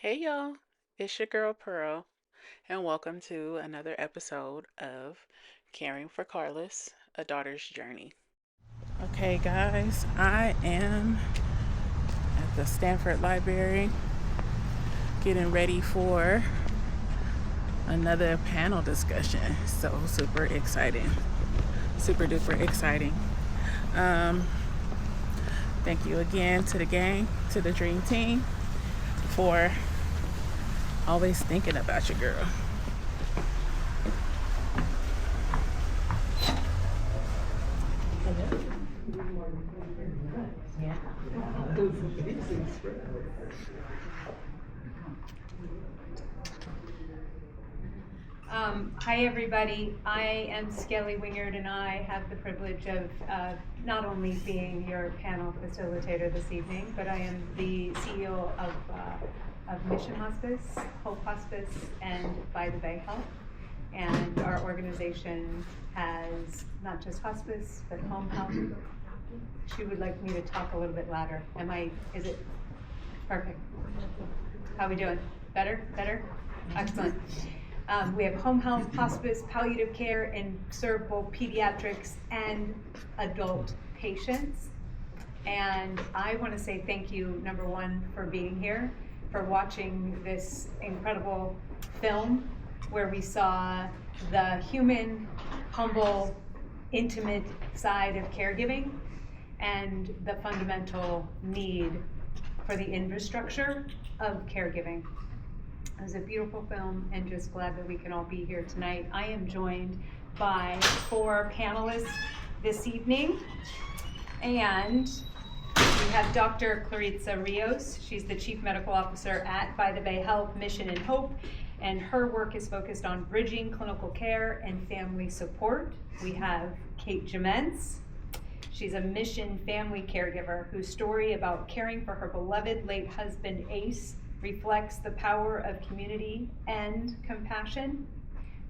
Hey y'all, it's your girl Pearl, and welcome to another episode of Caring for Carlos, A Daughter's Journey. Okay, guys, I am at the Stanford Library getting ready for another panel discussion. So super exciting, super duper exciting. Um, Thank you again to the gang, to the Dream Team, for always thinking about your girl. Hi everybody, I am Skelly Wingard and I have the privilege of not only being your panel facilitator this evening, but I am the CEO of Mission Hospice, Hope Hospice, and By the Bay Health. And our organization has not just hospice, but home health. She would like me to talk a little bit louder. Is it perfect? How are we doing? Better? Excellent. We have home health, hospice, palliative care, and serve both pediatrics and adult patients. And I want to say thank you, number one, for being here, for watching this incredible film where we saw the human, humble, intimate side of caregiving and the fundamental need for the infrastructure of caregiving. It was a beautiful film, and just glad that we can all be here tonight. I am joined by 4 panelists this evening, and we have Dr. Claritza Rios. She's the Chief Medical Officer at By the Bay Health, Mission, and Hope, and her work is focused on bridging clinical care and family support. We have Kate Gemens. She's a Mission family caregiver whose story about caring for her beloved late husband, Ace, reflects the power of community and compassion.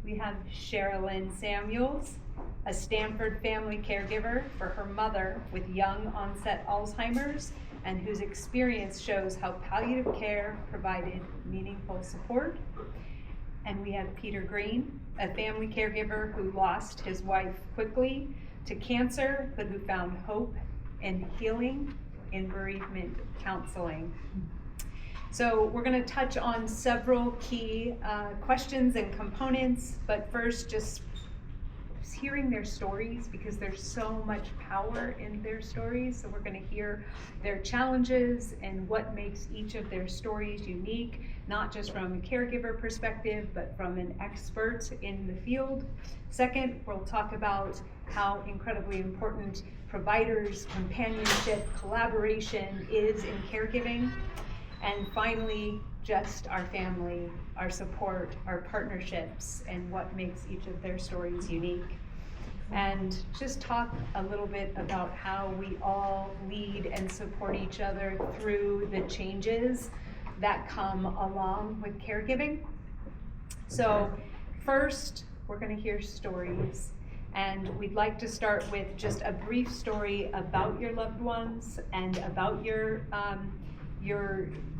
We have Sherilyn Samuels, a Stanford family caregiver for her mother with young onset Alzheimer's, and whose experience shows how palliative care provided meaningful support. And we have Peter Green, a family caregiver who lost his wife quickly to cancer, but who found hope and healing in bereavement counseling. So we're going to touch on several key questions and components, but first just hearing their stories, because there's so much power in their stories. So we're going to hear their challenges and what makes each of their stories unique, not just from a caregiver perspective, but from an expert in the field. Second, we'll talk about how incredibly important providers, companionship, collaboration is in caregiving. And finally, just our family, our support, our partnerships, and what makes each of their stories unique. And just talk a little bit about how we all lead and support each other through the changes that come along with caregiving. So first, we're going to hear stories. And we'd like to start with just a brief story about your loved ones and about your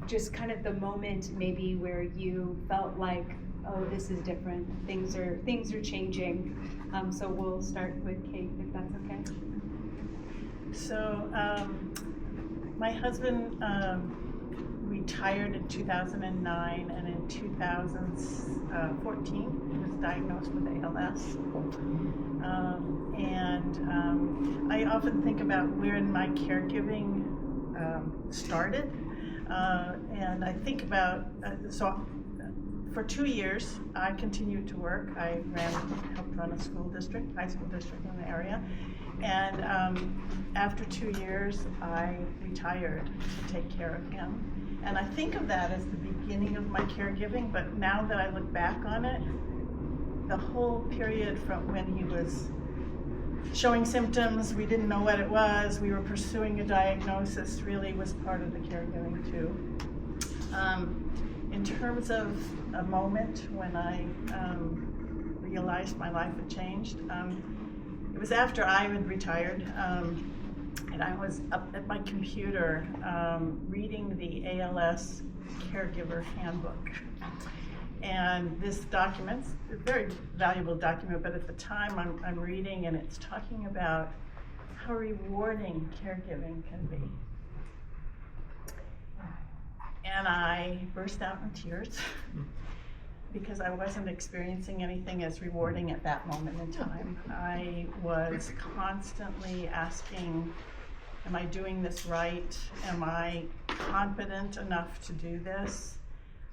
just kind of the moment maybe where you felt like, oh, this is different. Things are changing. So we'll start with Kate, if that's okay. So my husband retired in 2009, and in 2014 he was diagnosed with ALS. I often think about where my caregiving started. And I think about, for 2 years, I continued to work. I helped run a school district, high school district in the area. And after 2 years, I retired to take care of him. And I think of that as the beginning of my caregiving, but now that I look back on it, the whole period from when he was showing symptoms, we didn't know what it was, we were pursuing a diagnosis, really was part of the caregiving too. In terms of a moment when I realized my life had changed, it was after I had retired, and I was up at my computer reading the ALS Caregiver Handbook. And this document's a very valuable document, but at the time I'm reading and it's talking about how rewarding caregiving can be. And I burst out in tears because I wasn't experiencing anything as rewarding at that moment in time. I was constantly asking, am I doing this right? Am I confident enough to do this?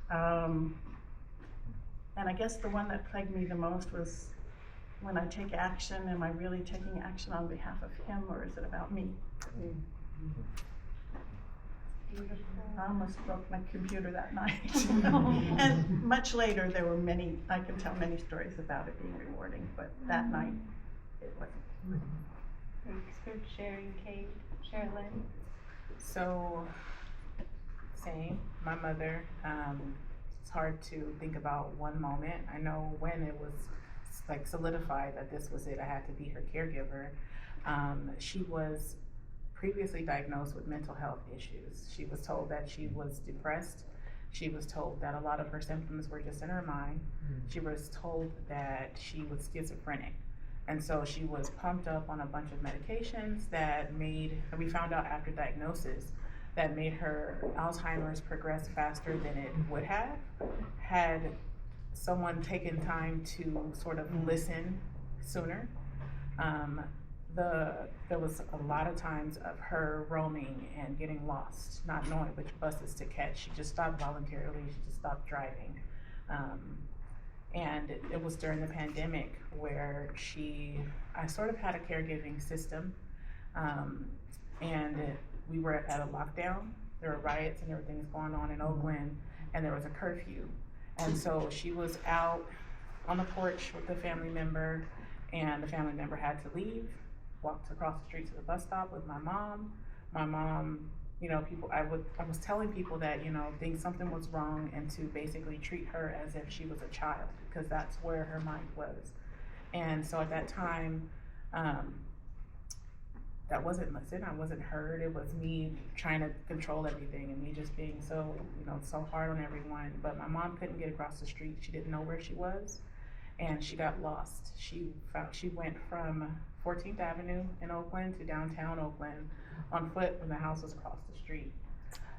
And I guess the one that plagued me the most was, when I take action, am I really taking action on behalf of him, or is it about me? I almost broke my computer that night. And much later, there were many, I can tell many stories about it being rewarding, but that night, it wasn't. Thanks for sharing, Kate. Sherilyn? So, same. My mother, it's hard to think about one moment. I know when it was like solidified that this was it, I had to be her caregiver. She was previously diagnosed with mental health issues. She was told that she was depressed. She was told that a lot of her symptoms were just in her mind. She was told that she was schizophrenic. And so she was pumped up on a bunch of medications that we found out after diagnosis, that made her Alzheimer's progress faster than it would have had someone taken time to sort of listen sooner. There was a lot of times of her roaming and getting lost, not knowing which buses to catch. She just stopped voluntarily, she just stopped driving. And it was during the pandemic where I sort of had a caregiving system, and we were at a lockdown. There were riots and everything was going on in Oakland, and there was a curfew. And so she was out on the porch with a family member, and the family member had to leave, walked across the street to the bus stop with my mom. My mom, I was telling people that, something was wrong, and to basically treat her as if she was a child, because that's where her mind was. And so at that time, that wasn't listened, I wasn't heard. It was me trying to control everything and me just being so, so hard on everyone. But my mom couldn't get across the street. She didn't know where she was, and she got lost. She went from 14th Avenue in Oakland to downtown Oakland on foot when the house was across the street.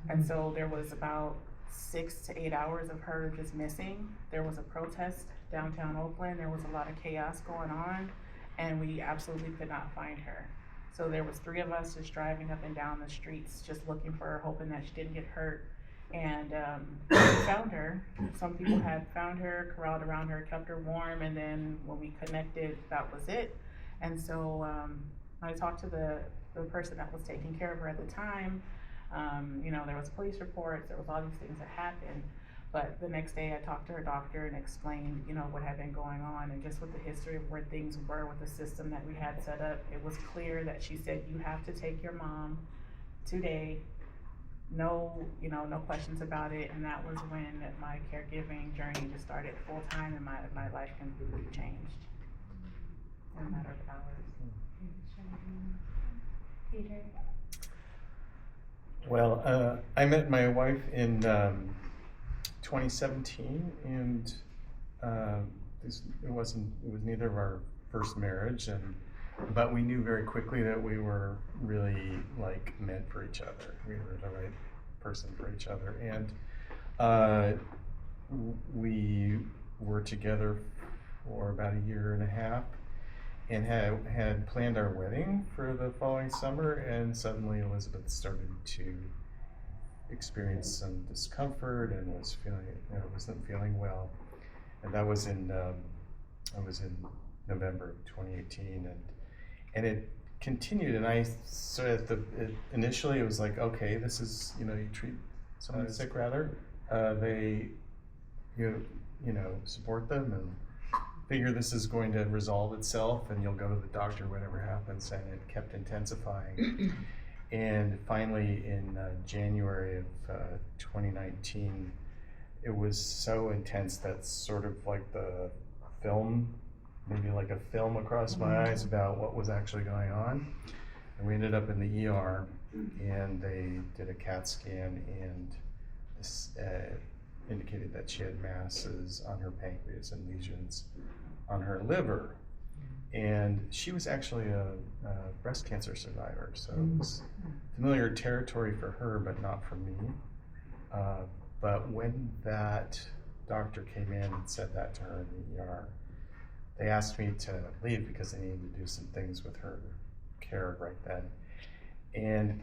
And so there was about 6 to 8 hours of her just missing. There was a protest downtown Oakland. There was a lot of chaos going on, and we absolutely could not find her. So there was 3 of us just driving up and down the streets, just looking for her, hoping that she didn't get hurt. And we found her. Some people had found her, corralled around her, kept her warm, and then when we connected, that was it. And so I talked to the person that was taking care of her at the time. There was police reports, there was all these things that happened. But the next day I talked to her doctor and explained, what had been going on, and just with the history of where things were with the system that we had set up, it was clear that she said, you have to take your mom today. No, no questions about it. And that was when my caregiving journey just started full time, and my life completely changed in a matter of hours. Peter? Well, I met my wife in 2017, and it was neither of our first marriage, but we knew very quickly that we were really meant for each other. We were the right person for each other, and we were together for about 1.5 years, and had planned our wedding for the following summer, and suddenly Elizabeth started to experience some discomfort and wasn't feeling well, and that was in November of 2018, and it continued. And initially it was like, okay, this is you treat someone sick, rather they support them and figure this is going to resolve itself, and you'll go to the doctor whatever happens, and it kept intensifying. And finally in January of 2019, it was so intense that sort of like the film, maybe like a film across my eyes about what was actually going on. And we ended up in the ER, and they did a CAT scan, and indicated that she had masses on her pancreas and lesions on her liver. And she was actually a breast cancer survivor, so it was familiar territory for her, but not for me. But when that doctor came in and said that to her in the ER, they asked me to leave because they needed to do some things with her care right then. And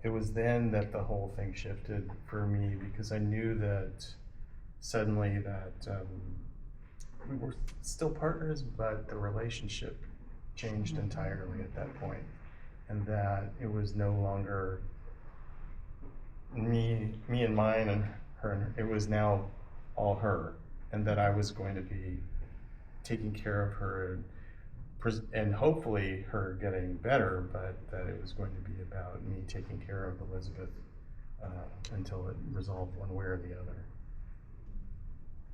it was then that the whole thing shifted for me, because I knew that suddenly that we were still partners, but the relationship changed entirely at that point, and that it was no longer me and mine and her, and it was now all her, and that I was going to be taking care of her and hopefully her getting better, but that it was going to be about me taking care of Elizabeth until it resolved one way or the other.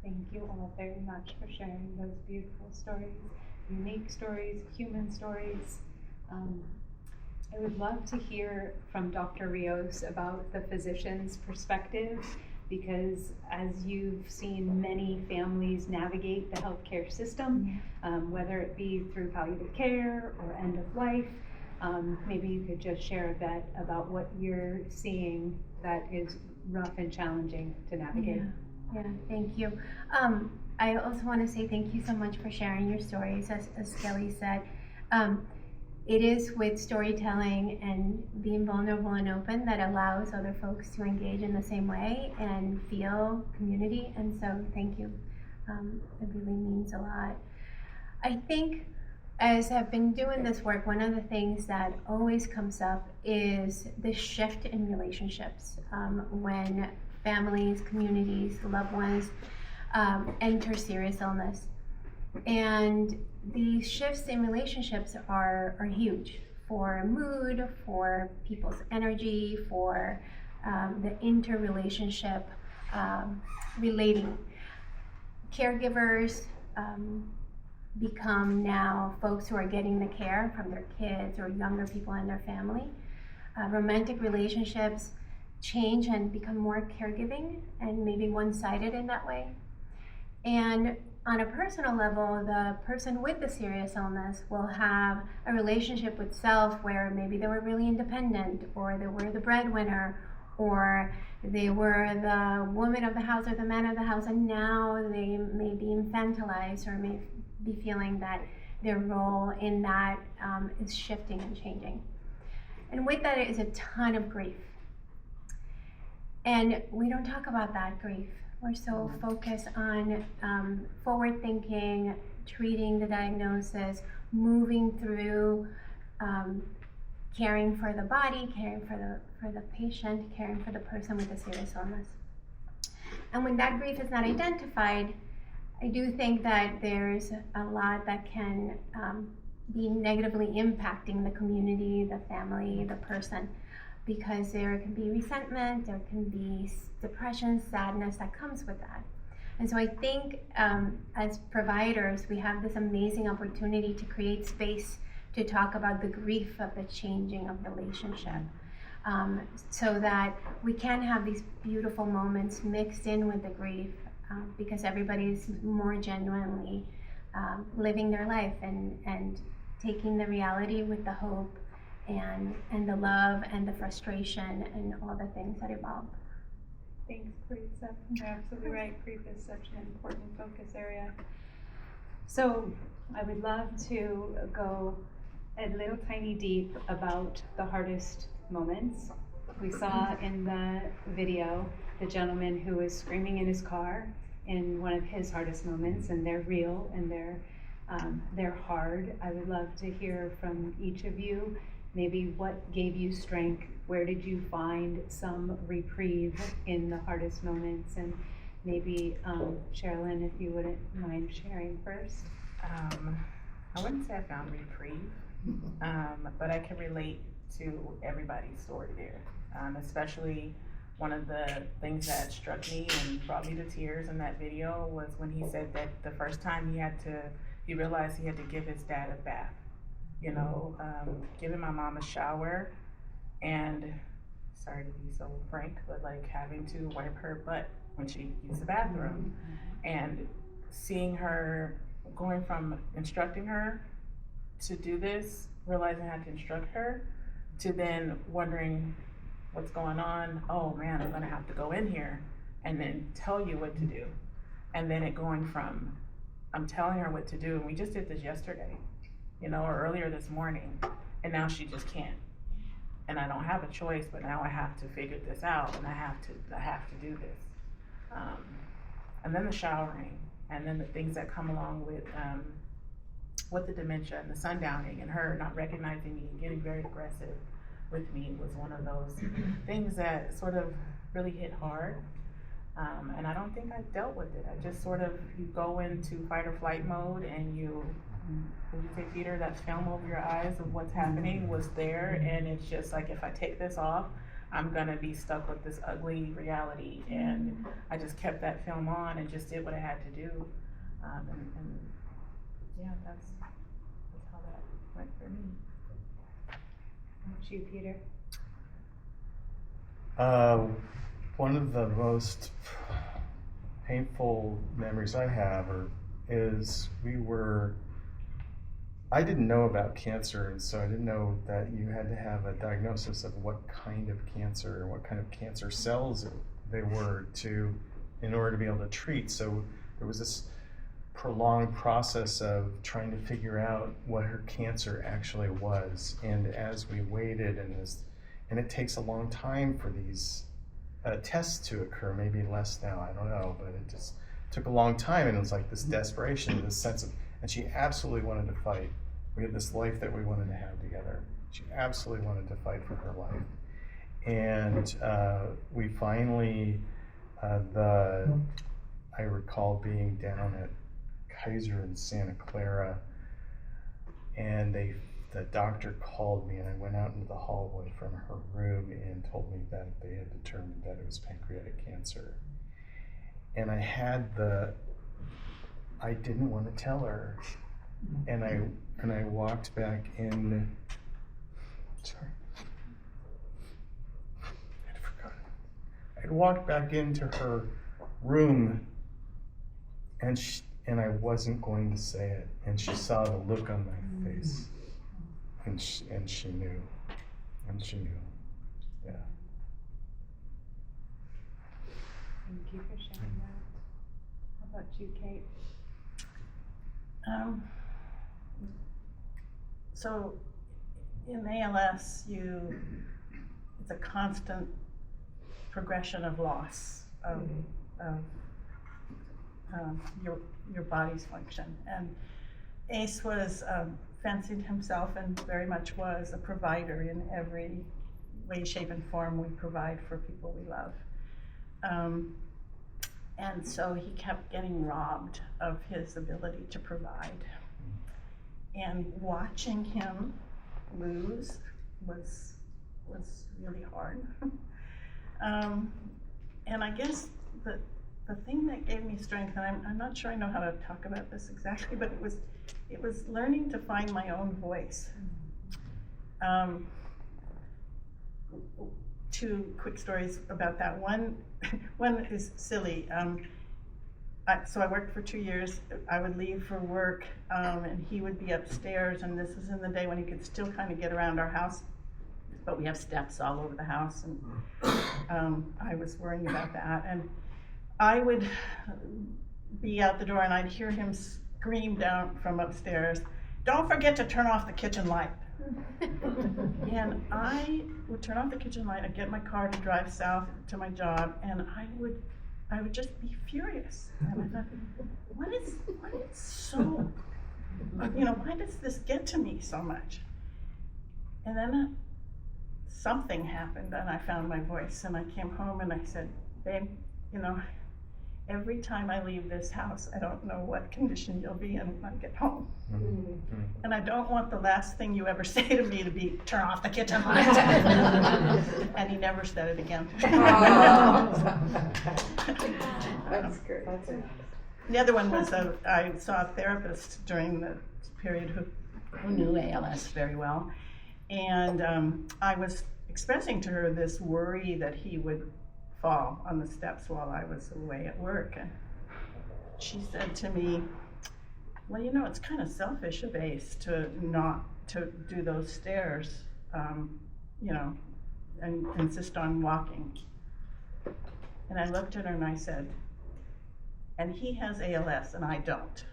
Thank you all very much for sharing those beautiful stories, unique stories, human stories. I would love to hear from Dr. Rios about the physician's perspective, because as you've seen many families navigate the healthcare system, whether it be through palliative care or end of life, maybe you could just share a bit about what you're seeing that is rough and challenging to navigate. Yeah, thank you. I also want to say thank you so much for sharing your stories. As Kelly said, it is with storytelling and being vulnerable and open that allows other folks to engage in the same way and feel community. And so thank you. It really means a lot. I think as I've been doing this work, one of the things that always comes up is the shift in relationships when families, communities, loved ones enter serious illness. And these shifts in relationships are huge for mood, for people's energy, for the interrelationship relating. Caregivers become now folks who are getting the care from their kids or younger people in their family. Romantic relationships change and become more caregiving and maybe one-sided in that way. And on a personal level, the person with the serious illness will have a relationship with self where maybe they were really independent, or they were the breadwinner, or they were the woman of the house or the man of the house, and now they may be infantilized or may be feeling that their role in that is shifting and changing. And with that is a ton of grief. And we don't talk about that grief. We're so focused on forward thinking, treating the diagnosis, moving through caring for the body, caring for the patient, caring for the person with the serious illness. And when that grief is not identified, I do think that there's a lot that can be negatively impacting the community, the family, the person, because there can be resentment, there can be depression, sadness that comes with that. And so I think as providers, we have this amazing opportunity to create space to talk about the grief of the changing of relationship, so that we can have these beautiful moments mixed in with the grief, because everybody's more genuinely living their life and taking the reality with the hope and the love and the frustration and all the things that evolve. Thanks, Teresa. You're absolutely right. Grief is such an important focus area. So I would love to go a little tiny deep about the hardest moments. We saw in the video the gentleman who was screaming in his car in one of his hardest moments, and they're real and they're hard. I would love to hear from each of you, maybe what gave you strength, where did you find some reprieve in the hardest moments, and maybe Sherilyn, if you wouldn't mind sharing first. I wouldn't say I found reprieve, but I can relate to everybody's story there, especially one of the things that struck me and brought me to tears in that video was when he said that the first time he realized he had to give his dad a bath, giving my mom a shower and sorry to be so frank, but like having to wipe her butt when she used the bathroom, and seeing her going from instructing her to do this, realizing I had to instruct her, to then wondering what's going on. Oh man, I'm gonna have to go in here and then tell you what to do. And then it going from, I'm telling her what to do, and we just did this yesterday, or earlier this morning, and now she just can't. And I don't have a choice, but now I have to figure this out, and I have to do this. And then the showering, and then the things that come along with the dementia and the sundowning, and her not recognizing me and getting very aggressive with me was one of those things that sort of really hit hard. And I don't think I dealt with it. I just sort of, you go into fight or flight mode, and you say, Peter, that film over your eyes of what's happening was there, and it's just like, if I take this off, I'm gonna be stuck with this ugly reality. And I just kept that film on and just did what I had to do. And yeah, that's how that went for me. How about you, Peter? One of the most painful memories I have is I didn't know about cancer, and so I didn't know that you had to have a diagnosis of what kind of cancer, what kind of cancer cells they were in order to be able to treat. So there was this prolonged process of trying to figure out what her cancer actually was. And as we waited, and it takes a long time for these tests to occur, maybe less now, I don't know, but it just took a long time, and it was like this desperation, this sense of, and she absolutely wanted to fight. We had this life that we wanted to have together. She absolutely wanted to fight for her life. And we finally, I recall being down at Kaiser in Santa Clara, and the doctor called me, and I went out into the hallway from her room and told me that they had determined that it was pancreatic cancer. And I didn't want to tell her. And I walked back in, sorry, I'd forgotten. I walked back into her room, and I wasn't going to say it. And she saw the look on my face. And she knew. Yeah. Thank you for sharing that. How about you, Kate? So in ALS, it's a constant progression of loss of your body's function. And Ace was fancied himself, and very much was, a provider in every way, shape, and form we provide for people we love. And so he kept getting robbed of his ability to provide. And watching him lose was really hard. And I guess the thing that gave me strength, and I'm not sure I know how to talk about this exactly, but it was learning to find my own voice. Two quick stories about that. One is silly. So I worked for 2 years. I would leave for work, and he would be upstairs, and this was in the day when he could still kind of get around our house, but we have steps all over the house, and I was worrying about that. And I would be out the door, and I'd hear him scream down from upstairs, "Don't forget to turn off the kitchen light." And I would turn off the kitchen light, I'd get in my car to drive south to my job, and I would just be furious. And I thought, what is so, why does this get to me so much? And then something happened, and I found my voice, and I came home and I said, "Babe, every time I leave this house, I don't know what condition you'll be in when I get home. And I don't want the last thing you ever say to me to be, turn off the kitchen light." And he never said it again. That's great. That's it. The other one was I saw a therapist during the period who knew ALS very well. And I was expressing to her this worry that he would fall on the steps while I was away at work. And she said to me, well, you know, it's kind of selfish of Ace to not to do those stairs, you know, and insist on walking. And I looked at her and I said, and he has ALS and I don't.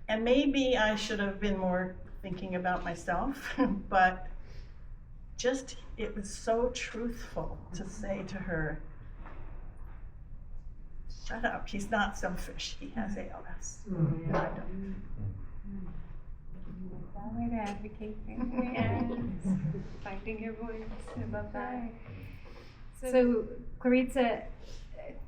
And maybe I should have been more thinking about myself, but just, it was so truthful to say to her, shut up, he's not selfish, he has ALS. And I don't. That way to advocate for your Yes. Finding your voice. I love that. So, Claritza,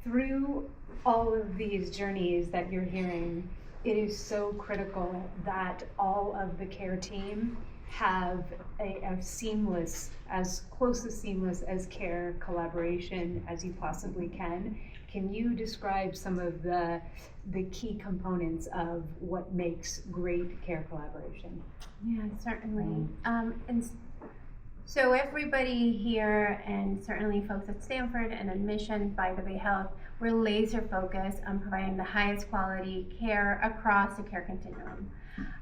through all of these journeys that you're hearing, it is so critical that all of the care team have a seamless, as close as seamless as care collaboration as you possibly can. Can you describe some of the key components of what makes great care collaboration? Yeah, certainly. So everybody here, and certainly folks at Stanford and Admission by the Bay Health, we're laser focused on providing the highest quality care across the care continuum.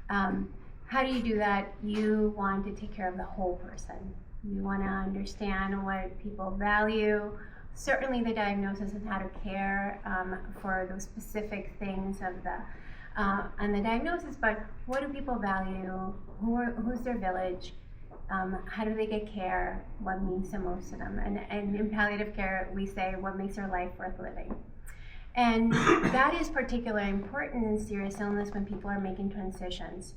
How do you do that? You want to take care of the whole person. You want to understand what people value, certainly the diagnosis and how to care for those specific things of the on the diagnosis, but what do people value? Who's their village? How do they get care? What means the most to them? And in palliative care, we say what makes their life worth living. And that is particularly important in serious illness when people are making transitions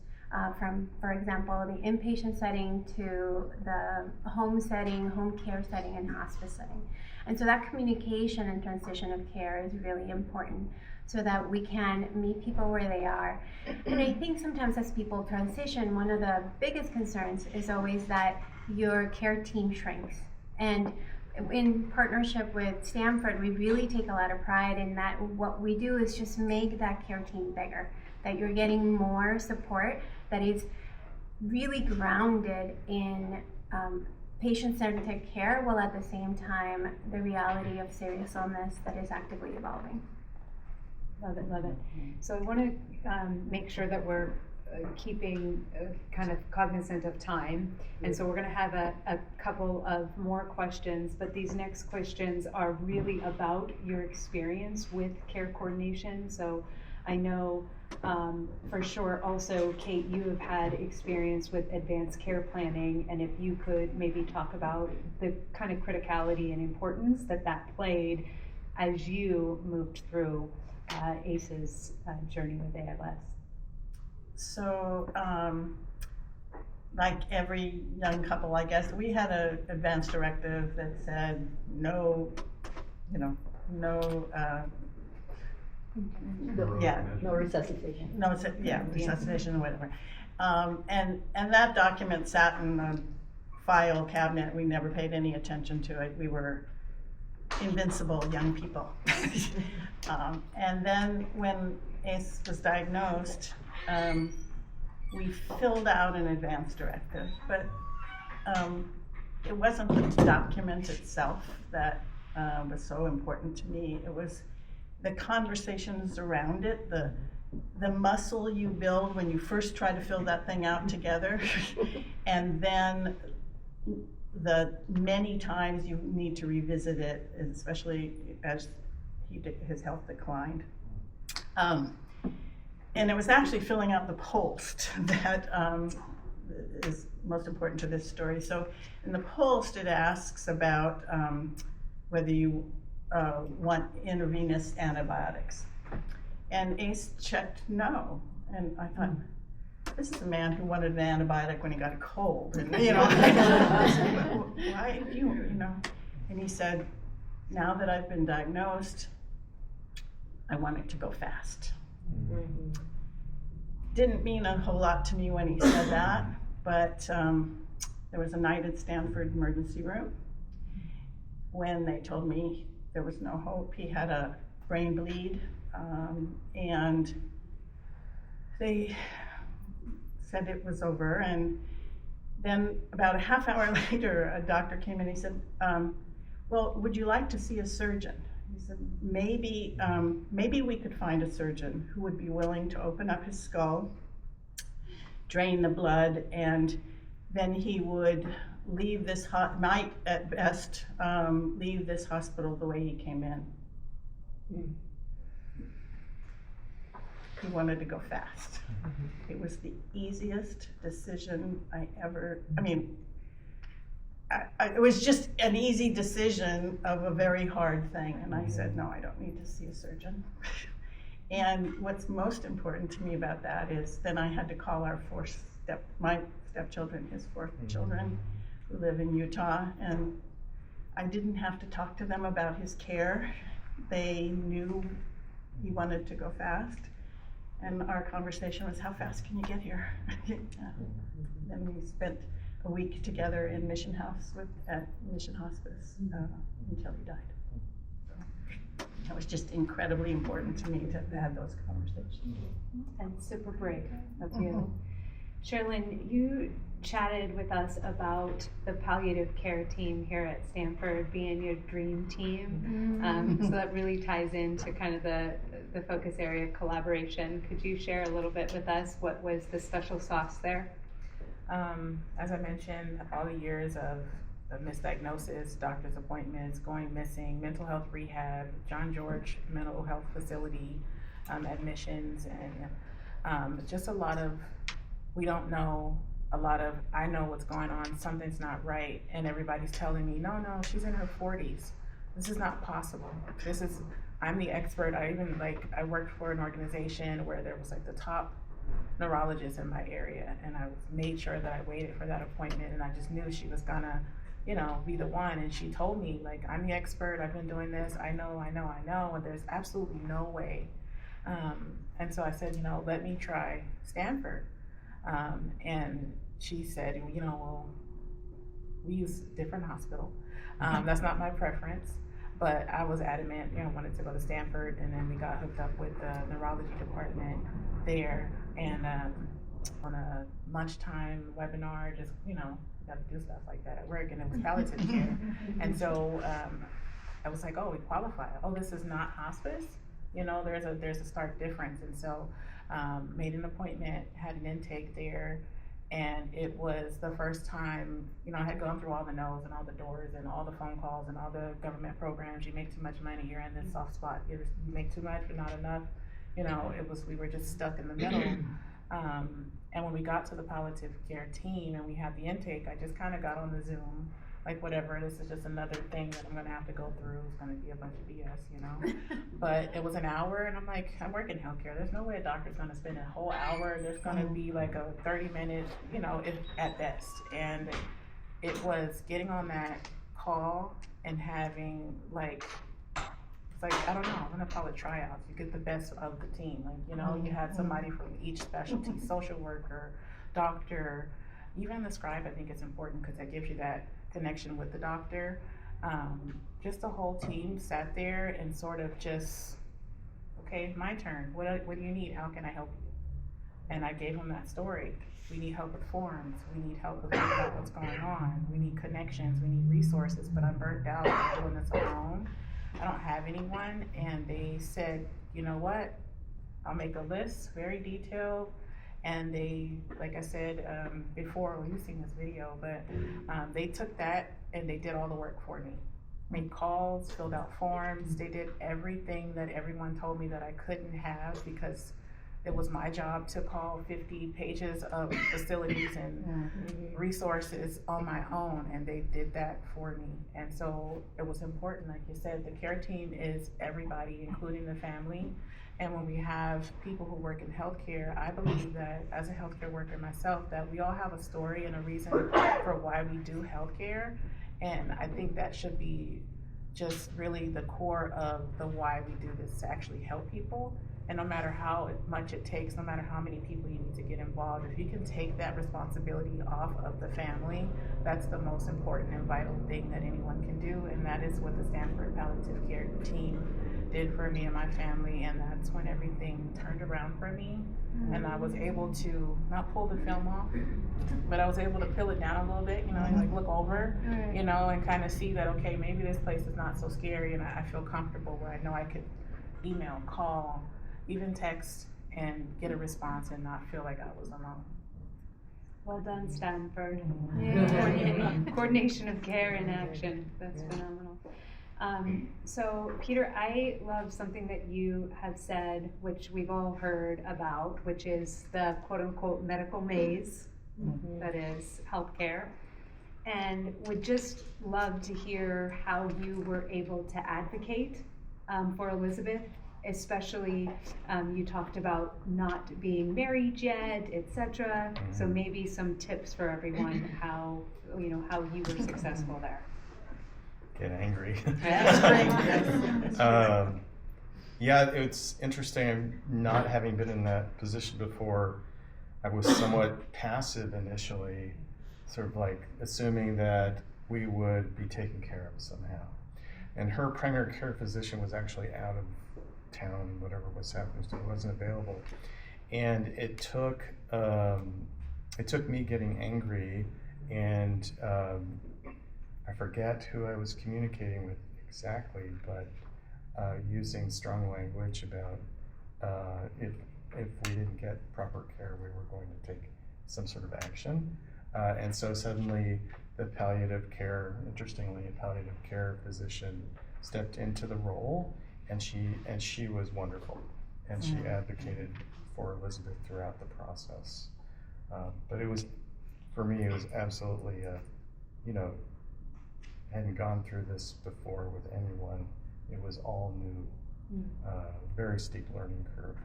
from, for example, the inpatient setting to the home setting, home care setting, and hospice setting. And so that communication and transition of care is really important so that we can meet people where they are. And I think sometimes as people transition, one of the biggest concerns is always that your care team shrinks. And in partnership with Stanford, we really take a lot of pride in that what we do is just make that care team bigger, that you're getting more support that is really grounded in patient-centered care, while at the same time, the reality of serious illness that is actively evolving. Love it, love it. So I want to make sure that we're keeping kind of cognizant of time. And so we're going to have a couple of more questions, but these next questions are really about your experience with care coordination. So I know for sure also, Kate, you have had experience with advanced care planning, and if you could maybe talk about the kind of criticality and importance that played as you moved through ACE's journey with ALS. So, like every young couple, I guess, we had an advance directive that said no, you know, no, No resuscitation. no, resuscitation or whatever. And that document sat in a file cabinet. We never paid any attention to it. We were invincible young people. And then when Ace was diagnosed, we filled out an advance directive, but it wasn't the document itself that was so important to me. It was the conversations around it, the muscle you build when you first try to fill that thing out together, and then the many times you need to revisit it, especially as his health declined. And it was actually filling out the post that is most important to this story. So in the post, it asks about whether you want intravenous antibiotics. And Ace checked no. And I thought, this is a man who wanted an antibiotic when he got a cold. And, you know, why do you know? And he said, now that I've been diagnosed, I want it to go fast. Mm-hmm. Didn't mean a whole lot to me when he said that, but there was a night at Stanford emergency room when they told me there was no hope. He had a brain bleed, and they said it was over, and Then about a half hour later, a doctor came in. He said, well, would you like to see a surgeon? He said, maybe we could find a surgeon who would be willing to open up his skull, drain the blood, and then he would leave this, might at best, leave this hospital the way he came in. He wanted to go fast. It was the easiest decision it was just an easy decision of a very hard thing. And I said, no, I don't need to see a surgeon. And what's most important to me about that is then I had to call our my stepchildren, his 4 children who live in Utah, and I didn't have to talk to them about his care. They knew he wanted to go fast. And our conversation was, how fast can you get here? Then we spent a week together in Mission House at Mission Hospice until he died. So that was just incredibly important to me to have those conversations. And super brave of you. Sherlyn, you chatted with us about the palliative care team here at Stanford being your dream team. So that really ties into kind of the focus area of collaboration. Could you share a little bit with us? What was the special sauce there? As I mentioned, all the years of misdiagnosis, doctor's appointments, going missing, mental health rehab, John George mental health facility, admissions, and just a lot of, we don't know, a lot of, I know what's going on, something's not right, and everybody's telling me, no, she's in her 40s. This is not possible. I'm the expert. I worked for an organization where there was like the top neurologist in my area, and I made sure that I waited for that appointment, and I just knew she was gonna, be the one. And she told me, like, I'm the expert, I've been doing this, I know, and there's absolutely no way. And so I said, let me try Stanford. And she said, well, we use a different hospital. That's not my preference, but I was adamant, wanted to go to Stanford, and then we got hooked up with the neurology department there, and on a lunchtime webinar, just, you got to do stuff like that at work, and it was palliative care. And so I was like, oh, we qualify. Oh, this is not hospice? There's a stark difference. And so made an appointment, had an intake there, and it was the first time, I had gone through all the no's and all the doors and all the phone calls and all the government programs. You make too much money, you're in this soft spot. You make too much but not enough. We were just stuck in the middle. And when we got to the palliative care team and we had the intake, I just kind of got on the Zoom, like, whatever, this is just another thing that I'm going to have to go through. It's going to be a bunch of BS, But it was an hour, and I'm like, I work in healthcare. There's no way a doctor's going to spend a whole hour. There's going to be like a 30-minute, at best. And it was getting on that call and having, it's like, I don't know, I'm gonna call it tryouts. You get the best of the team. You had somebody from each specialty, social worker, doctor, even the scribe. I think it's important because that gives you that connection with the doctor. Just the whole team sat there and sort of just, okay, my turn. What do you need? How can I help you? And I gave them that story. We need help with forms. We need help with figuring out what's going on. We need connections. We need resources. But I'm burnt out. I'm doing this alone. I don't have anyone. And they said, you know what? I'll make a list, very detailed. And they, like I said before, you've seen this video, but they took that and they did all the work for me. Made calls, filled out forms. They did everything that everyone told me that I couldn't have, because it was my job to call 50 pages of facilities and resources on my own, and they did that for me. And so it was important, like you said, the care team is everybody, including the family. And when we have people who work in healthcare, I believe that as a healthcare worker myself, that we all have a story and a reason for why we do healthcare. And I think that should be just really the core of the why we do this, to actually help people. And no matter how much it takes, no matter how many people you need to get involved, if you can take that responsibility off of the family, that's the most important and vital thing that anyone can do. And that is what the Stanford Palliative Care team did for me and my family, and that's when everything turned around for me. And I was able to not pull the film off, but I was able to peel it down a little bit, you know, and like look over, you know, and kind of see that, okay, maybe this place is not so scary, and I feel comfortable where I know I could email, call, even text, and get a response and not feel like I was alone. Well done, Stanford. Yeah. Coordination of care in action. That's phenomenal. So, Peter, I love something that you have said, which we've all heard about, which is the quote-unquote medical maze that is healthcare. And would just love to hear how you were able to advocate for Elizabeth, especially you talked about not being married yet, etc. So maybe some tips for everyone how you were successful there. Get angry. Yes. Yeah, it's interesting. Not having been in that position before, I was somewhat passive initially, sort of like assuming that we would be taken care of somehow. And her primary care physician was actually out of town, whatever was happening, so it wasn't available. And it took me getting angry, and I forget who I was communicating with exactly, but using strong language about if we didn't get proper care, we were going to take some sort of action. And so suddenly the palliative care, interestingly, a palliative care physician stepped into the role, and she was wonderful, and she advocated for Elizabeth throughout the process. But it was, for me, it was absolutely, I hadn't gone through this before with anyone. It was all new, very steep learning curve.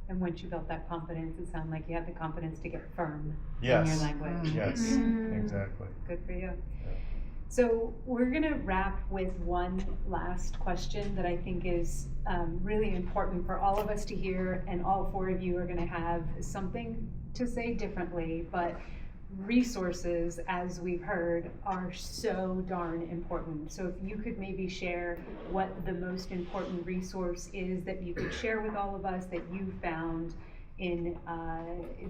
And once you built that confidence, it sounded like you had the confidence to get firm in Yes. your language. Yes, exactly. Good for you. Yeah. So we're going to wrap with one last question that I think is really important for all of us to hear, and all four of you are going to have something to say differently, but resources, as we've heard, are so darn important. So if you could maybe share what the most important resource is that you could share with all of us that you found in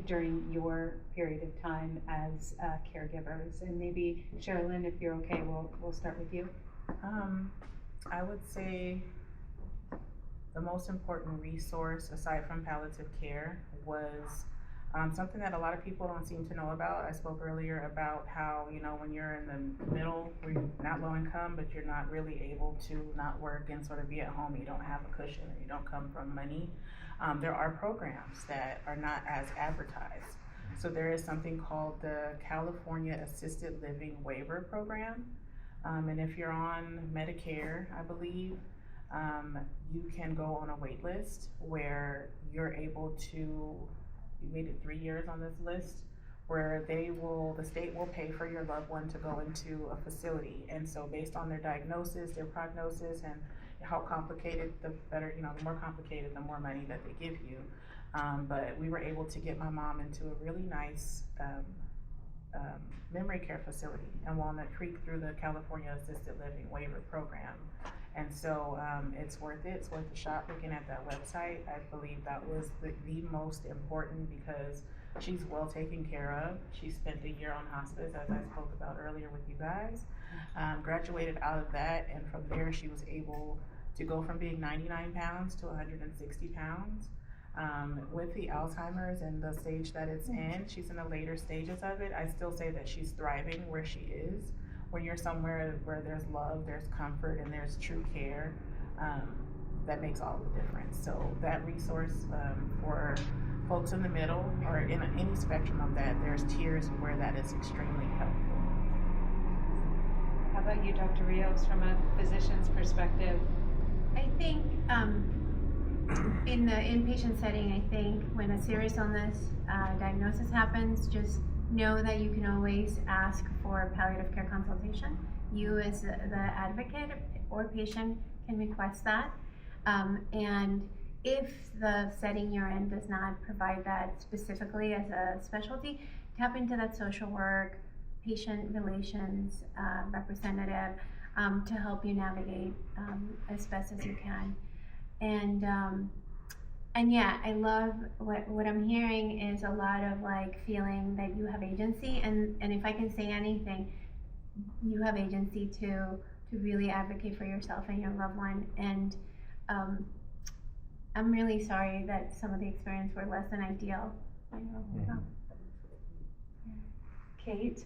during your period of time as caregivers. And maybe Sherilyn, if you're okay, we'll start with you. I would say the most important resource, aside from palliative care, was something that a lot of people don't seem to know about. I spoke earlier about how, when you're in the middle, where you're not low income, but you're not really able to not work and sort of be at home, you don't have a cushion, or you don't come from money. There are programs that are not as advertised. So there is something called the California Assisted Living Waiver Program. And if you're on Medicare, I believe, you can go on a wait list where you're able to, you made it 3 years on this list, where the state will pay for your loved one to go into a facility. And so based on their diagnosis, their prognosis, and how complicated, the better, the more complicated, the more money that they give you. But we were able to get my mom into a really nice memory care facility in Walnut Creek through the California Assisted Living Waiver Program. And so it's worth it. It's worth a shot looking at that website. I believe that was the most important because she's well taken care of. She spent a year on hospice, as I spoke about earlier with you guys. Graduated out of that, and from there she was able to go from being 99 pounds to 160 pounds. With the Alzheimer's and the stage that it's in, she's in the later stages of it. I still say that she's thriving where she is. When you're somewhere where there's love, there's comfort, and there's true care, that makes all the difference. So that resource for folks in the middle or in any spectrum of that, there's tiers where that is extremely helpful. How about you, Dr. Rios, from a physician's perspective? I think in the inpatient setting, I think when a serious illness diagnosis happens, just know that you can always ask for palliative care consultation. You as the advocate or patient can request that. And if the setting you're in does not provide that specifically as a specialty, tap into that social work, patient relations representative. to help you navigate as best as you can. And yeah, I love what I'm hearing is a lot of like feeling that you have agency, and if I can say anything, you have agency to really advocate for yourself and your loved one. And I'm really sorry that some of the experience were less than ideal. I know. Mm-hmm. Kate?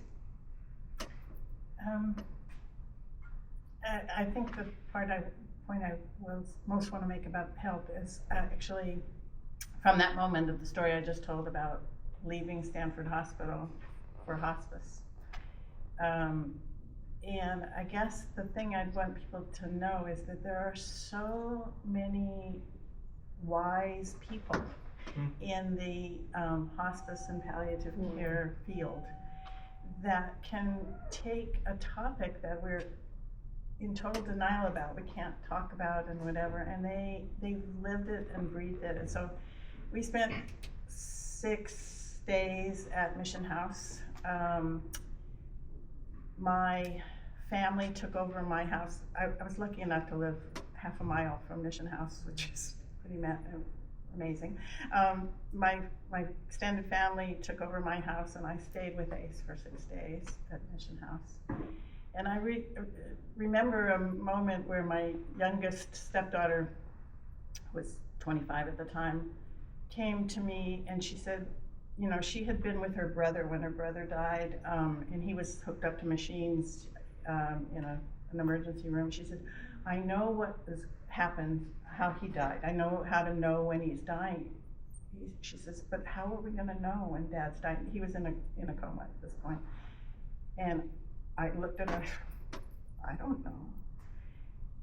I think the point I most want to make about help is actually from that moment of the story I just told about leaving Stanford Hospital for hospice. And I guess the thing I'd want people to know is that there are so many wise people in the hospice and palliative care field that can take a topic that we're in total denial about, we can't talk about and whatever, and they've lived it and breathed it. And so we spent 6 days at Mission House. My family took over my house. I was lucky enough to live half a mile from Mission House, which is pretty amazing. My extended family took over my house, and I stayed with Ace for 6 days at Mission House. And I remember a moment where my youngest stepdaughter, who was 25 at the time, came to me and she said, you know, she had been with her brother when her brother died, and he was hooked up to machines in an emergency room. She said, I know what has happened, how he died. I know how to know when he's dying. She says, but how are we going to know when Dad's dying? He was in a coma at this point. And I looked at her, I don't know.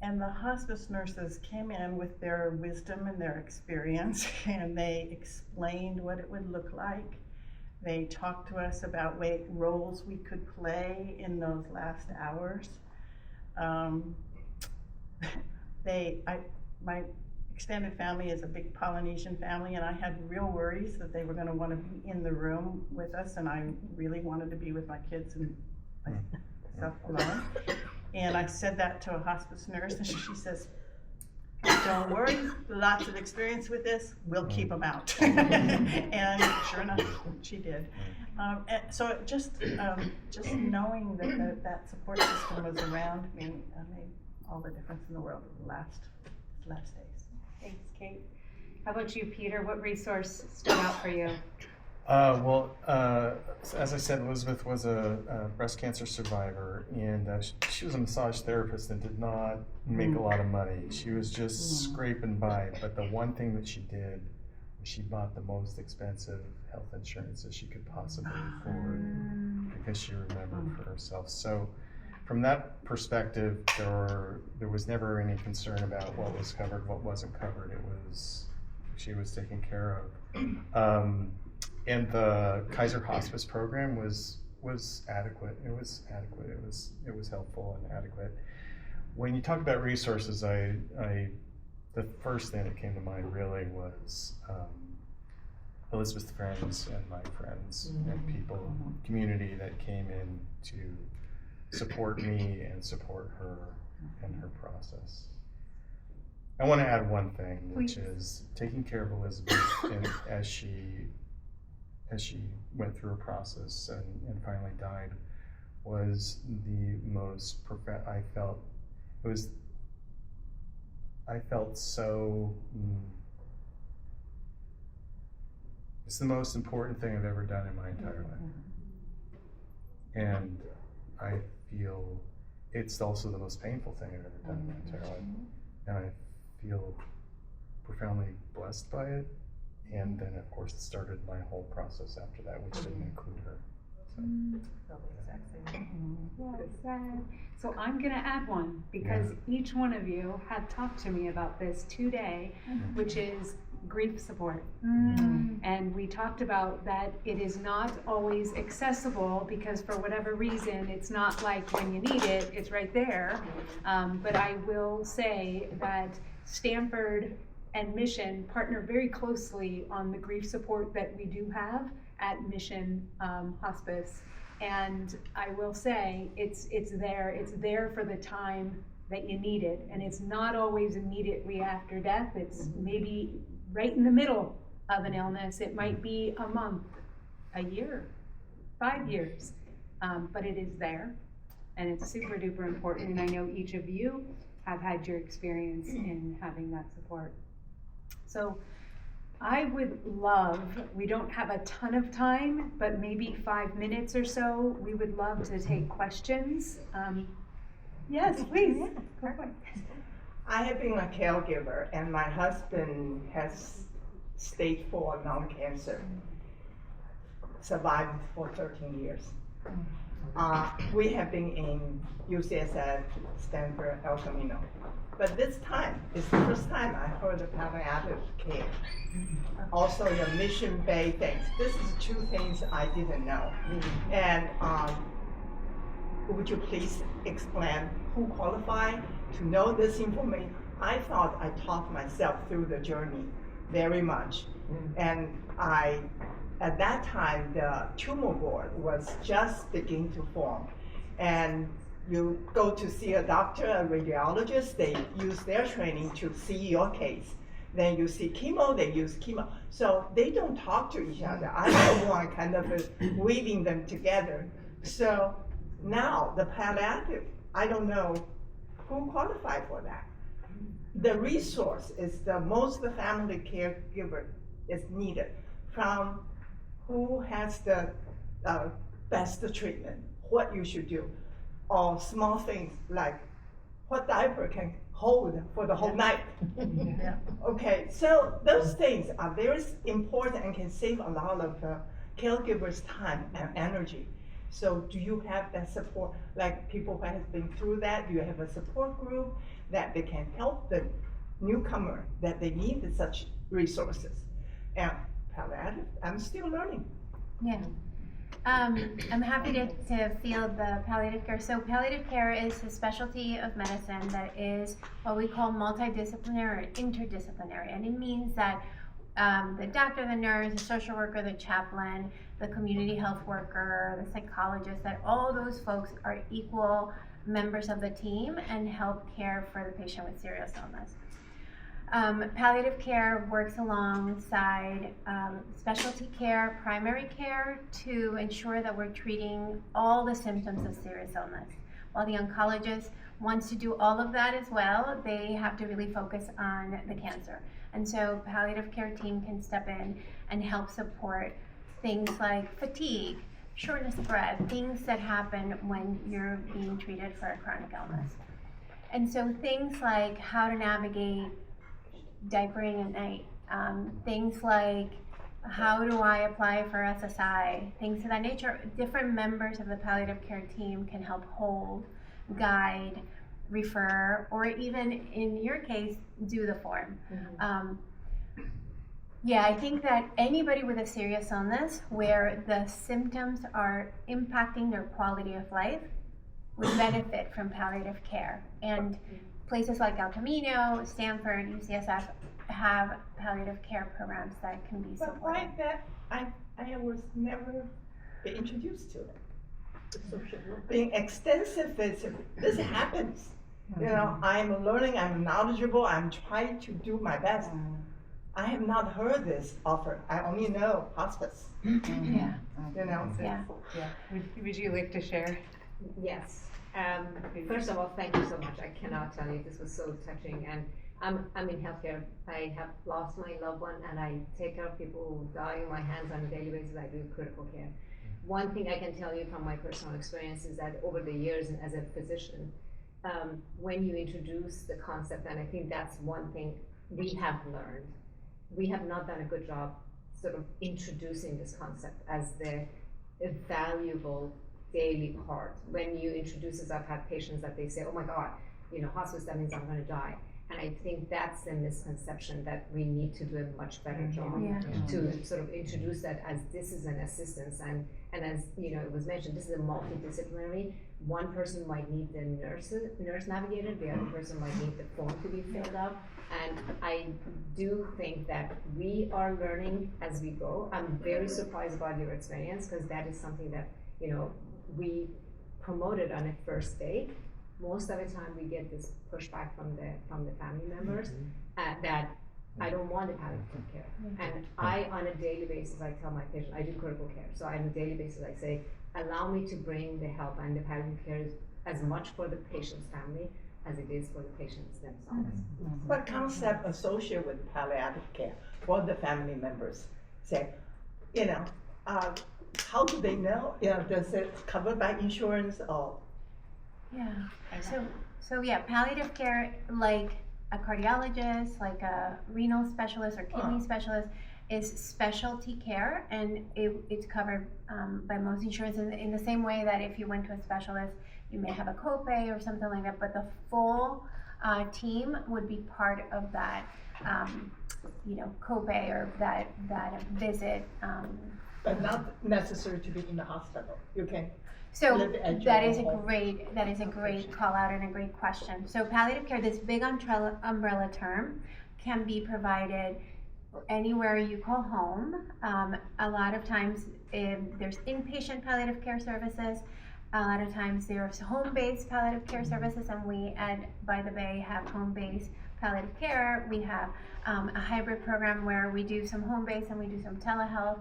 And the hospice nurses came in with their wisdom and their experience, and they explained what it would look like. They talked to us about roles we could play in those last hours. My extended family is a big Polynesian family, and I had real worries that they were going to want to be in the room with us, and I really wanted to be with my kids and myself alone. And I said that to a hospice nurse, and she says, don't worry, lots of experience with this, we'll keep them out. And sure enough, she did. And so just knowing that support system was around me made all the difference in the world the last days. Thanks, Kate. How about you, Peter? What resource stood out for you? As I said, Elizabeth was a breast cancer survivor, and she was a massage therapist and did not make a lot of money. She was just scraping by, but the one thing that she did was she bought the most expensive health insurance that she could possibly afford because she remembered for herself. So from that perspective, there was never any concern about what was covered, what wasn't covered. She was taken care of. And the Kaiser Hospice program was adequate. It was adequate. It was helpful and adequate. When you talk about resources, the first thing that came to mind really was Elizabeth's friends and my friends and people, community that came in to support me and support her in her process. I want to add one thing, which is taking care of Elizabeth and as she went through a process and finally died was the most I felt so it's the most important thing I've ever done in my entire life, and I feel it's also the most painful thing I've ever done in my entire life, and I feel profoundly blessed by it. And then, of course, it started my whole process after that, which didn't include her. So I'm going to add one because each one of you have talked to me about this today, which is grief support. And we talked about that it is not always accessible because for whatever reason, it's not like when you need it, it's right there. But I will say that Stanford and Mission partner very closely on the grief support that we do have at Mission Hospice. And I will say, it's there for the time that you need it. And it's not always immediately after death. It's maybe right in the middle of an illness. It might be a month, a year, 5 years, but it is there. And it's super duper important. And I know each of you have had your experience in having that support. So I would love, we don't have a ton of time, but maybe 5 minutes or so, we would love to take questions. Yes, please. Go for it. I have been a caregiver, and my husband has stage 4 lung cancer, survived for 13 years. We have been in UCSF, Stanford, El Camino. But this time is the first time I heard of palliative care. Also the mission-based things. This is 2 things I didn't know. And would you please explain who qualified to know this information? I thought I taught myself through the journey very much. And at that time, the tumor board was just beginning to form. And you go to see a doctor, a radiologist, they use their training to see your case. Then you see chemo, they use chemo. So they don't talk to each other. I don't want kind of weaving them together. So now the palliative, I don't know who qualified for that. The resource is the most the family caregiver is needed, from who has the best treatment, what you should do, or small things like what diaper can hold for the whole night. Yeah. Okay, so those things are very important and can save a lot of caregivers' time and energy. So do you have that support, like people who have been through that? Do you have a support group that they can help the newcomer that they need such resources? And palliative, I'm still learning. Yeah. I'm happy to field the palliative care. So palliative care is a specialty of medicine that is what we call multidisciplinary or interdisciplinary. And it means that the doctor, the nurse, the social worker, the chaplain, the community health worker, the psychologist, that all those folks are equal members of the team and help care for the patient with serious illness. Palliative care works alongside specialty care, primary care, to ensure that we're treating all the symptoms of serious illness. While the oncologist wants to do all of that as well, they have to really focus on the cancer. And so palliative care team can step in and help support things like fatigue, shortness of breath, things that happen when you're being treated for a chronic illness. And so things like how to navigate diapering at night, things like how do I apply for SSI, things of that nature. Different members of the palliative care team can help hold, guide, refer, or even in your case, do the form. Yeah, I think that anybody with a serious illness where the symptoms are impacting their quality of life would benefit from palliative care. And places like El Camino, Stanford, UCSF have palliative care programs that can be supported. But why that, I was never introduced to it. Being extensive, this happens. You know, I'm learning, I'm knowledgeable, I'm trying to do my best. I have not heard this offer. I only know hospice. Yeah. You know. Yeah. Would you like to share? Yes. First of all, thank you so much. I cannot tell you, this was so touching. And I'm in healthcare. I have lost my loved one, and I take care of people who die in my hands on a daily basis. I do critical care. One thing I can tell you from my personal experience is that over the years, and as a physician, when you introduce the concept, and I think that's one thing we have learned, we have not done a good job sort of introducing this concept as the valuable daily part. When you introduce this, I've had patients that they say, oh my God, you know, hospice, that means I'm gonna die. And I think that's a misconception that we need to do a much better job to sort of introduce that as this is an assistance. And as you know, it was mentioned, this is a multidisciplinary. One person might need the nurse navigator, the other person might need the form to be filled out. And I do think that we are learning as we go. I'm very surprised about your experience, because that is something that, you know, we promote it on a first date, most of the time we get this pushback from the family members that I don't want the palliative care. And I, on a daily basis, I tell my patient, I do critical care, so on a daily basis I say, allow me to bring the help and the palliative care as much for the patient's family as it is for the patients themselves. What concept associated with palliative care for the family members? Say, how do they know? Does it covered by insurance or? Yeah. So yeah, palliative care, like a cardiologist, like a renal specialist or kidney specialist, is specialty care, and it's covered by most insurances in the same way that if you went to a specialist, you may have a copay or something like that, but the full team would be part of that, copay or that visit. But not necessary to be in the hospital. You can. So live that is a great call out and a great question. So palliative care, this big umbrella term, can be provided anywhere you call home. A lot of times there's inpatient palliative care services. A lot of times there's home-based palliative care services, and we at By the Bay have home-based palliative care. We have a hybrid program where we do some home-based and we do some telehealth,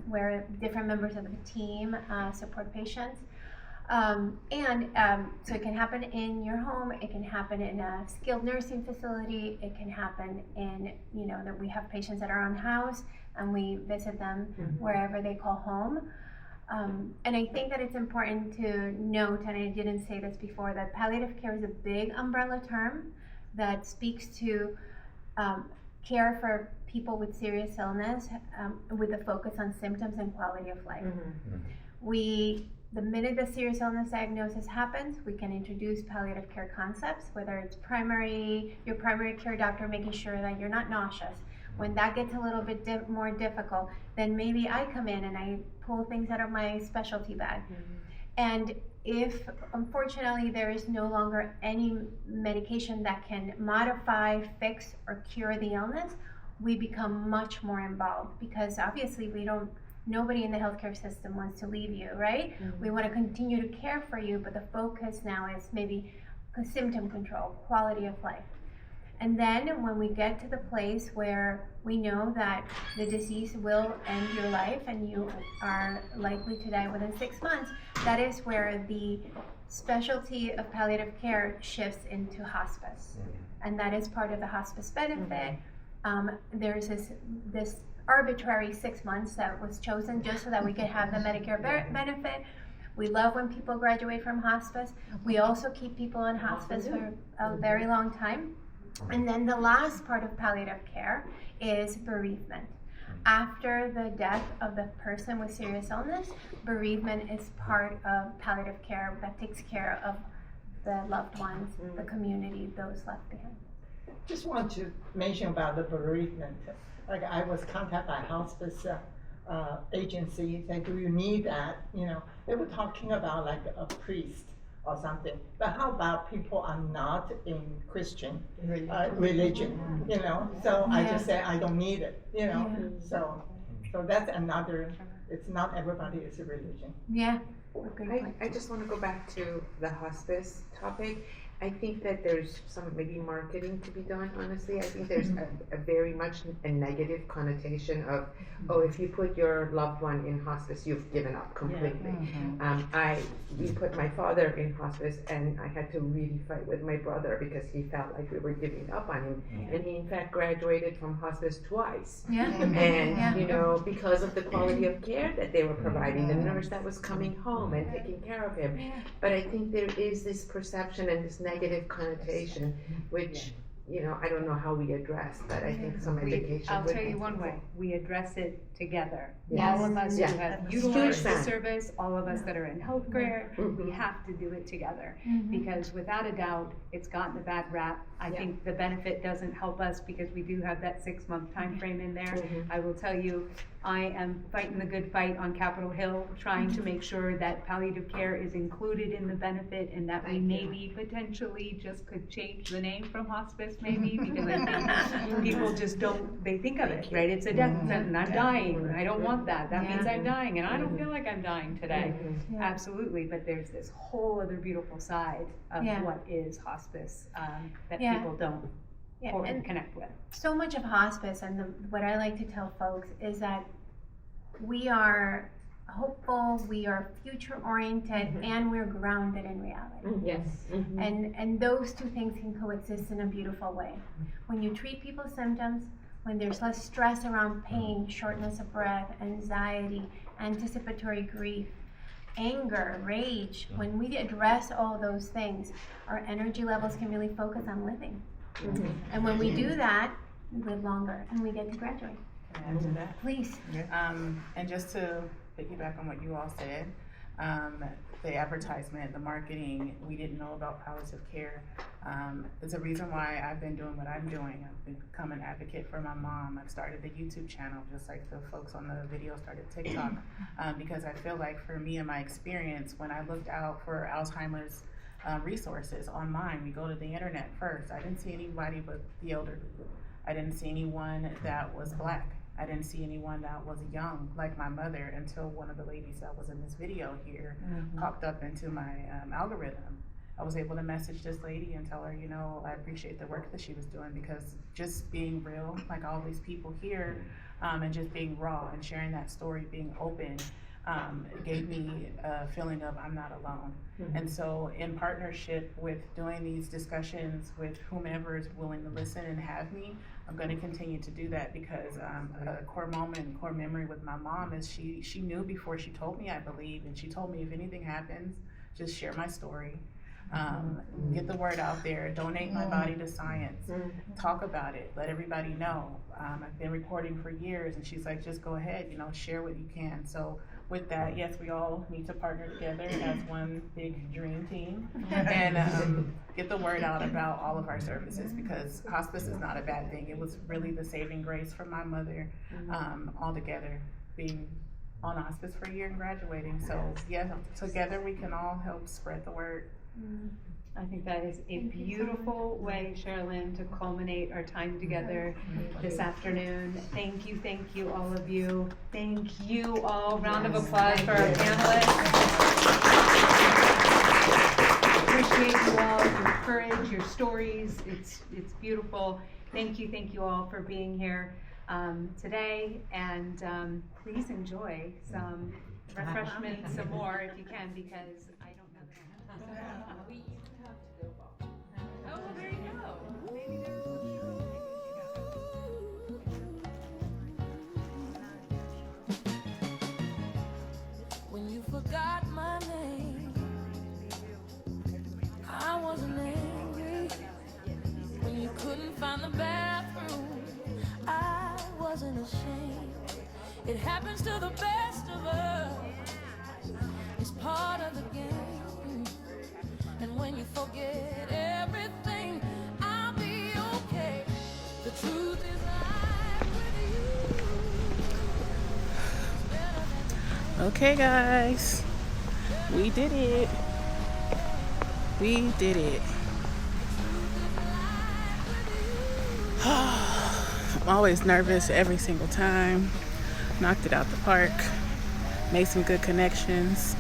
where different members of the team support patients. So it can happen in your home, it can happen in a skilled nursing facility, it can happen in, that we have patients that are on house and we visit them wherever they call home. And I think that it's important to note, and I didn't say this before, that palliative care is a big umbrella term that speaks to care for people with serious illness, with a focus on symptoms and quality of life. The minute the serious illness diagnosis happens, we can introduce palliative care concepts, whether it's your primary care doctor making sure that you're not nauseous. When that gets a little bit more difficult, then maybe I come in and I pull things out of my specialty bag. And if, unfortunately, there is no longer any medication that can modify, fix, or cure the illness, we become much more involved, because obviously nobody in the healthcare system wants to leave you, right? We want to continue to care for you, but the focus now is maybe symptom control, quality of life. And then when we get to the place where we know that the disease will end your life and you are likely to die within 6 months, that is where the specialty of palliative care shifts into hospice. And that is part of the hospice benefit. There's this arbitrary 6 months that was chosen just so that we could have the Medicare benefit. We love when people graduate from hospice. We also keep people on hospice for a very long time. And then the last part of palliative care is bereavement. After the death of the person with serious illness, bereavement is part of palliative care that takes care of the loved ones, the community, those left behind. Just want to mention about the bereavement. Like, I was contacted by hospice agency, said, do you need that? They were talking about like a priest or something. But how about people are not in Christian religion, So I just say I don't need it, So that's another. It's not everybody is a religion. Yeah. I just want to go back to the hospice topic. I think that there's some maybe marketing to be done, honestly. I think there's a very much a negative connotation of, if you put your loved one in hospice, you've given up completely. We put my father in hospice, and I had to really fight with my brother because he felt like we were giving up on him. And he in fact graduated from hospice twice. And because of the quality of care that they were providing, the nurse that was coming home and taking care of him. But I think there is this perception and this negative connotation, which I don't know how we address, but I think some education. I'll tell you one way: we address it together. Yes. All of us who have utilized the service, all of us that are in healthcare, we have to do it together, because without a doubt, it's gotten a bad rap. I think the benefit doesn't help us because we do have that 6-month time frame in there. I will tell you, I am fighting the good fight on Capitol Hill, trying to make sure that palliative care is included in the benefit, and that we maybe potentially just could change the name from hospice maybe, because I think people just don't, they think of it, right? It's a death sentence, I'm dying, I don't want that, that means I'm dying, and I don't feel like I'm dying today. Yeah. Absolutely, but there's this whole other beautiful side of Yeah. what is hospice, that Yeah. people don't Yeah, and connect with. so much of hospice, and what I like to tell folks is that we are hopeful, we are future oriented, and we're grounded in reality. Yes. And those two things can coexist in a beautiful way. When you treat people's symptoms, when there's less stress around pain, shortness of breath, anxiety, anticipatory grief, anger, rage, when we address all those things, our energy levels can really focus on living. And when we do that, we live longer and we get to graduate. Can I add to that? Please. And just to piggyback on what you all said, the advertisement, the marketing, we didn't know about palliative care. It's a reason why I've been doing what I'm doing. I've become an advocate for my mom. I've started the YouTube channel, just like the folks on the video started TikTok, because I feel like for me and my experience, when I looked out for Alzheimer's resources online, we go to the internet first. I didn't see anybody but the elderly. I didn't see anyone that was Black. I didn't see anyone that was young, like my mother, until one of the ladies that was in this video here popped up into my algorithm. I was able to message this lady and tell her, you know, I appreciate the work that she was doing, because just being real, like all these people here, and just being raw and sharing that story, being open, it gave me a feeling of I'm not alone. And so in partnership with doing these discussions with whomever is willing to listen and have me, I'm going to continue to do that, because a core moment, core memory with my mom is she knew before she told me, I believe, and she told me if anything happens, just share my story. Get the word out there, donate my body to science, talk about it, let everybody know. I've been recording for years, and she's like, just go ahead, you know, share what you can. So with that, yes, we all need to partner together as one big dream team and get the word out about all of our services, because hospice is not a bad thing. It was really the saving grace for my mother, altogether, being on hospice for a year and graduating. So yeah, together we can all help spread the word. I think that is a beautiful way, Sherilyn, to culminate our time together this afternoon. Thank you, all of you. Thank you all. Round of applause for our panelists. Appreciate you all, your courage, your stories. It's beautiful. Thank you all for being here today. And please enjoy some refreshments, some more if you can, because I don't know that I have time. Oh, well, there you go. Maybe there's When you forgot my name, I wasn't angry. When you couldn't find the bathroom, I wasn't ashamed. It happens to the best of us. It's part of the game. And when you forget everything, I'll be okay. The truth is I'm with you. Okay, guys, we did it. We did it. I'm always nervous every single time. Knocked it out the park. Made some good connections.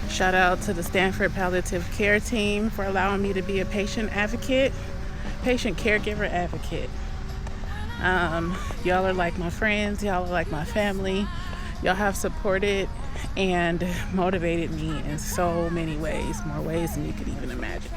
Shout out to the Stanford Palliative Care team for allowing me to be a patient advocate, patient caregiver advocate. Y'all are like my friends. Y'all are like my family. Y'all have supported and motivated me in so many ways, more ways than you could even imagine.